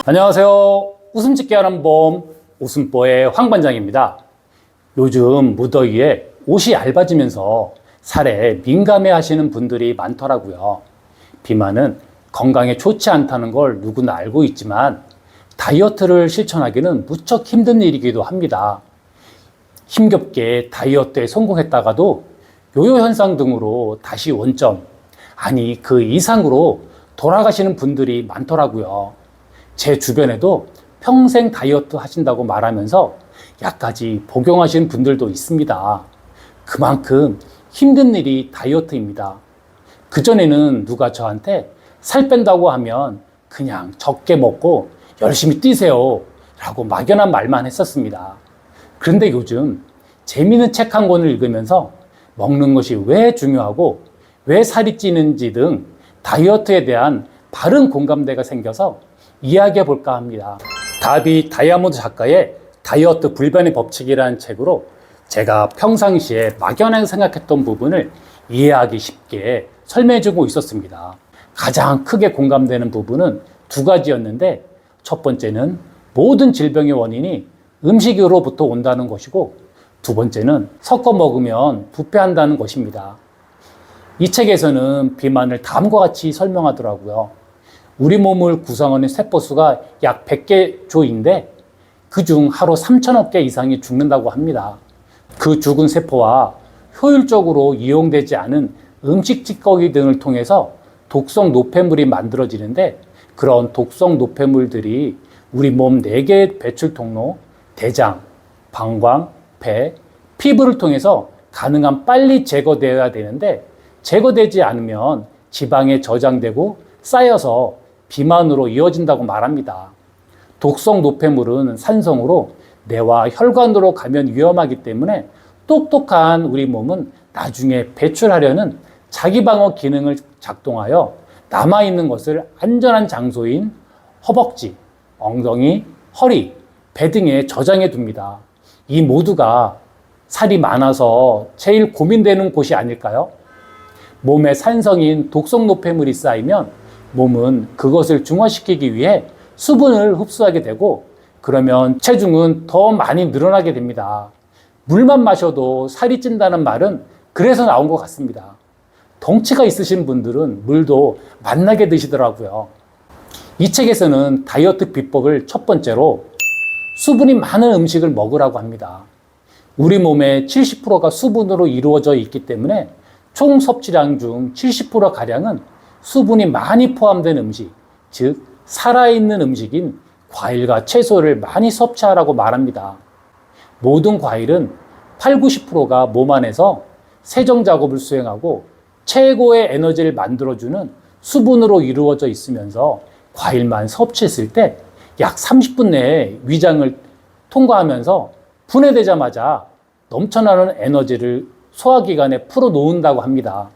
안녕하세요. 웃음 짓게 하는 봄 웃음보의 황반장입니다. 요즘 무더위에 옷이 얇아지면서 살에 민감해 하시는 분들이 많더라고요. 비만은 건강에 좋지 않다는 걸 누구나 알고 있지만 다이어트를 실천하기는 무척 힘든 일이기도 합니다. 힘겹게 다이어트에 성공했다가도 요요 현상 등으로 다시 원점, 아니 그 이상으로 돌아가시는 분들이 많더라고요. 제 주변에도 평생 다이어트 하신다고 말하면서 약까지 복용하시는 분들도 있습니다. 그만큼 힘든 일이 다이어트입니다. 그전에는 누가 저한테 살 뺀다고 하면 그냥 적게 먹고 열심히 뛰세요 라고 막연한 말만 했었습니다. 그런데 요즘 재미있는 책 한 권을 읽으면서 먹는 것이 왜 중요하고 왜 살이 찌는지 등 다이어트에 대한 바른 공감대가 생겨서 이야기해 볼까 합니다. 다비 다이아몬드 작가의 다이어트 불변의 법칙이라는 책으로 제가 평상시에 막연하게 생각했던 부분을 이해하기 쉽게 설명해 주고 있었습니다. 가장 크게 공감되는 부분은 두 가지였는데, 첫 번째는 모든 질병의 원인이 음식으로부터 온다는 것이고, 두 번째는 섞어 먹으면 부패한다는 것입니다. 이 책에서는 비만을 다음과 같이 설명하더라고요. 우리 몸을 구성하는 세포수가 약 100개 조인데 그중 하루 3천억 개 이상이 죽는다고 합니다. 그 죽은 세포와 효율적으로 이용되지 않은 음식 찌꺼기 등을 통해서 독성 노폐물이 만들어지는데, 그런 독성 노폐물들이 우리 몸 4개의 배출 통로, 대장, 방광, 배, 피부를 통해서 가능한 빨리 제거되어야 되는데, 제거되지 않으면 지방에 저장되고 쌓여서 비만으로 이어진다고 말합니다. 독성 노폐물은 산성으로 뇌와 혈관으로 가면 위험하기 때문에 똑똑한 우리 몸은 나중에 배출하려는 자기방어 기능을 작동하여 남아있는 것을 안전한 장소인 허벅지, 엉덩이, 허리, 배 등에 저장해 둡니다. 이 모두가 살이 많아서 제일 고민되는 곳이 아닐까요? 몸에 산성인 독성 노폐물이 쌓이면 몸은 그것을 중화시키기 위해 수분을 흡수하게 되고, 그러면 체중은 더 많이 늘어나게 됩니다. 물만 마셔도 살이 찐다는 말은 그래서 나온 것 같습니다. 덩치가 있으신 분들은 물도 맛나게 드시더라고요. 이 책에서는 다이어트 비법을 첫 번째로 수분이 많은 음식을 먹으라고 합니다. 우리 몸의 70%가 수분으로 이루어져 있기 때문에 총 섭취량 중 70%가량은 수분이 많이 포함된 음식, 즉 살아있는 음식인 과일과 채소를 많이 섭취하라고 말합니다. 모든 과일은 8, 90%가 몸 안에서 세정 작업을 수행하고 최고의 에너지를 만들어주는 수분으로 이루어져 있으면서 과일만 섭취했을 때 약 30분 내에 위장을 통과하면서 분해되자마자 넘쳐나는 에너지를 소화기관에 풀어놓는다고 합니다.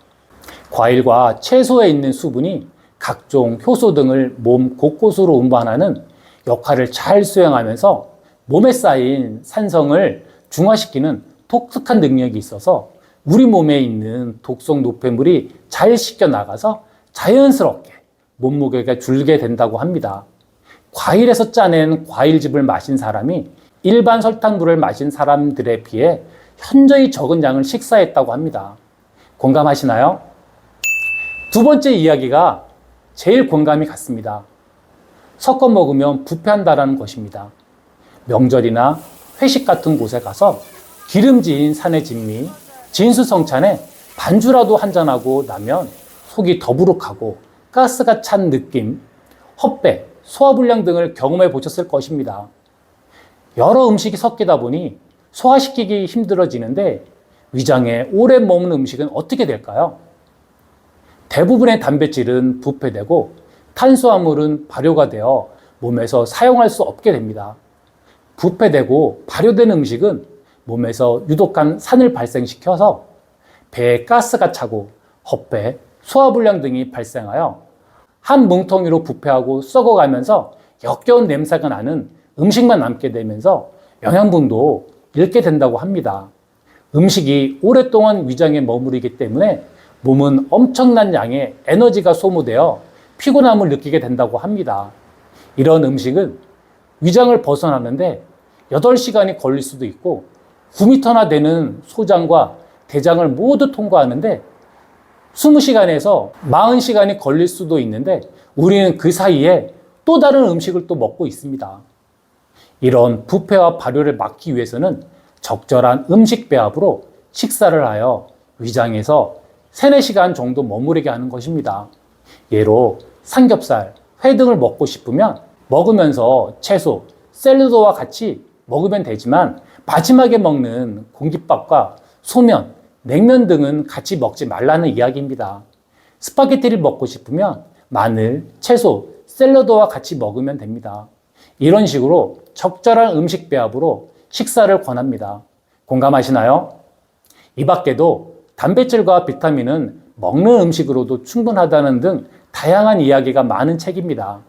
과일과 채소에 있는 수분이 각종 효소 등을 몸 곳곳으로 운반하는 역할을 잘 수행하면서 몸에 쌓인 산성을 중화시키는 독특한 능력이 있어서 우리 몸에 있는 독성 노폐물이 잘 씻겨 나가서 자연스럽게 몸무게가 줄게 된다고 합니다. 과일에서 짜낸 과일즙을 마신 사람이 일반 설탕물을 마신 사람들에 비해 현저히 적은 양을 식사했다고 합니다. 공감하시나요? 두 번째 이야기가 제일 공감이 갔습니다. 섞어 먹으면 부패한다는 것입니다. 명절이나 회식 같은 곳에 가서 기름진 산의 진미, 진수성찬에 반주라도 한잔하고 나면 속이 더부룩하고 가스가 찬 느낌, 헛배, 소화불량 등을 경험해 보셨을 것입니다. 여러 음식이 섞이다 보니 소화시키기 힘들어지는데 위장에 오래 머무는 음식은 어떻게 될까요? 대부분의 단백질은 부패되고 탄수화물은 발효가 되어 몸에서 사용할 수 없게 됩니다. 부패되고 발효된 음식은 몸에서 유독한 산을 발생시켜서 배에 가스가 차고 헛배, 소화불량 등이 발생하여 한 뭉텅이로 부패하고 썩어가면서 역겨운 냄새가 나는 음식만 남게 되면서 영양분도 잃게 된다고 합니다. 음식이 오랫동안 위장에 머무르기 때문에 몸은 엄청난 양의 에너지가 소모되어 피곤함을 느끼게 된다고 합니다. 이런 음식은 위장을 벗어나는데 8시간이 걸릴 수도 있고 9m나 되는 소장과 대장을 모두 통과하는데 20시간에서 40시간이 걸릴 수도 있는데 우리는 그 사이에 또 다른 음식을 또 먹고 있습니다. 이런 부패와 발효를 막기 위해서는 적절한 음식 배합으로 식사를 하여 위장에서 3, 4시간 정도 머무르게 하는 것입니다. 예로 삼겹살, 회 등을 먹고 싶으면 먹으면서 채소, 샐러드와 같이 먹으면 되지만 마지막에 먹는 공깃밥과 소면, 냉면 등은 같이 먹지 말라는 이야기입니다. 스파게티를 먹고 싶으면 마늘, 채소, 샐러드와 같이 먹으면 됩니다. 이런 식으로 적절한 음식 배합으로 식사를 권합니다. 공감하시나요? 이 밖에도 단백질과 비타민은 먹는 음식으로도 충분하다는 등 다양한 이야기가 많은 책입니다.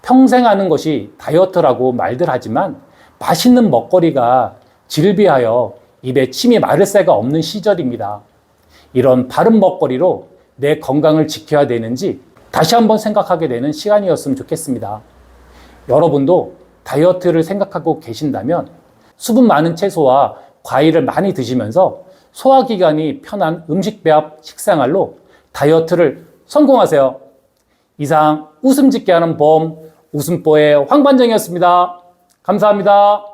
평생 하는 것이 다이어트라고 말들 하지만 맛있는 먹거리가 질비하여 입에 침이 마를 새가 없는 시절입니다. 이런 바른 먹거리로 내 건강을 지켜야 되는지 다시 한번 생각하게 되는 시간이었으면 좋겠습니다. 여러분도 다이어트를 생각하고 계신다면 수분 많은 채소와 과일을 많이 드시면서 소화기관이 편한 음식 배합 식생활로 다이어트를 성공하세요. 이상 웃음 짓게 하는 봄 웃음보의 황반장이었습니다. 감사합니다.